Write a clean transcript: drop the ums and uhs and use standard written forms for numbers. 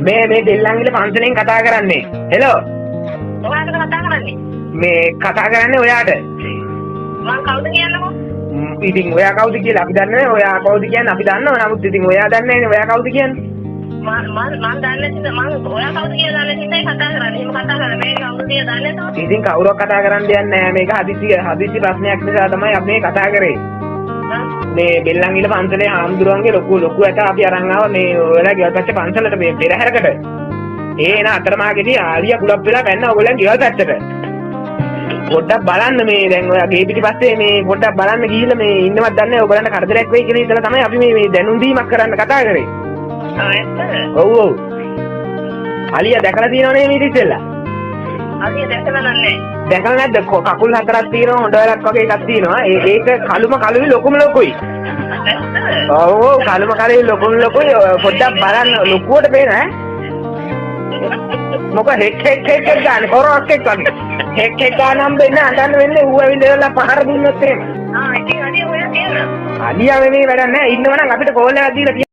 මේ දෙල්ලන්ගිල පන්සලෙන් කතා කරන්නේ. හෙලෝ. ඔයාට කතා කරන්නේ. මේ කතා කරන්නේ ඔයාට. මං කවුද කියන්නකෝ? ඉතින් ඔයා කවුද කියලා අපි දන්නේ නැහැ. ඔයා කවුද කියන්නේ අපි දන්නවා. නමුත් ඉතින් ඔයා දන්නේ නැහැ. ඔයා කවුද කියන්නේ? මං දන්නේ නැහැ. මං ඔයා කවුද කියලා දන්නේ නැහැ කතා කරන්නේ. එහෙම කතා කරන්නේ මේ කවුද කියලා දන්නේ නැහැ. ඉතින් කවුරක් කතා කරන්න දෙයක් නැහැ. මේක හදිසි ප්‍රශ්නයක් නිසා තමයි අපි මේ කතා කරේ. මේ බෙල්ලන්ගිල පන්සලේ හාමුදුරුවන්ගේ ලොකු ඇට අපි අරන් ආවා මේ ඔයාලා ගෙවල් පැත්තේ පන්සලට මේ පෙරහැරකට. එන අතරමාගෙදී ආලියා කුලප් වෙලා පැන්න ඔයගොල්ලන් ගෙවල් පැත්තට. පොඩ්ඩක් බලන්න මේ දැන් ඔයා ගේ පිටිපස්සේ මේ පොඩ්ඩක් බලන්න ගිහිල්ලා මේ ඉන්නවත් දන්නේ නැහැ. ඔයගොල්ලන්ට කරදරයක් වෙයි කියලා ඉතලා තමයි අපි මේ දැනුම් දීමක් කරන්න කතා කරේ. ඔව්. අලියා දැකලා තියෙනවනේ මේ ඉතින්ලා. අලියා දැකලා නැහැ. දැකලා නැද්ද? කකුල් හතරක් තියෙනවා හොඬ වැලක් වගේ එකක් තියෙනවා. ඒක කළුයි ලොකුම ලොකුයි. ඔව් කළුයි ලොකුයි පොඩ්ඩක් බලන්න ලොකුවට පේන ඈ. මොකද හෙක් ගන්න කොරොක් එක්ක වගේ. හෙක් ගන්නම් වෙන්න අඬන්න වෙන්නේ ඌ ඇවිල්ලා පහර දුන්නොත් එහෙම. ඉතින් අලියා ඔයා කියනවා. අලියා මේ වැඩක් නැහැ. ඉන්නවනම් අපිට කෝල් එකක් දීලා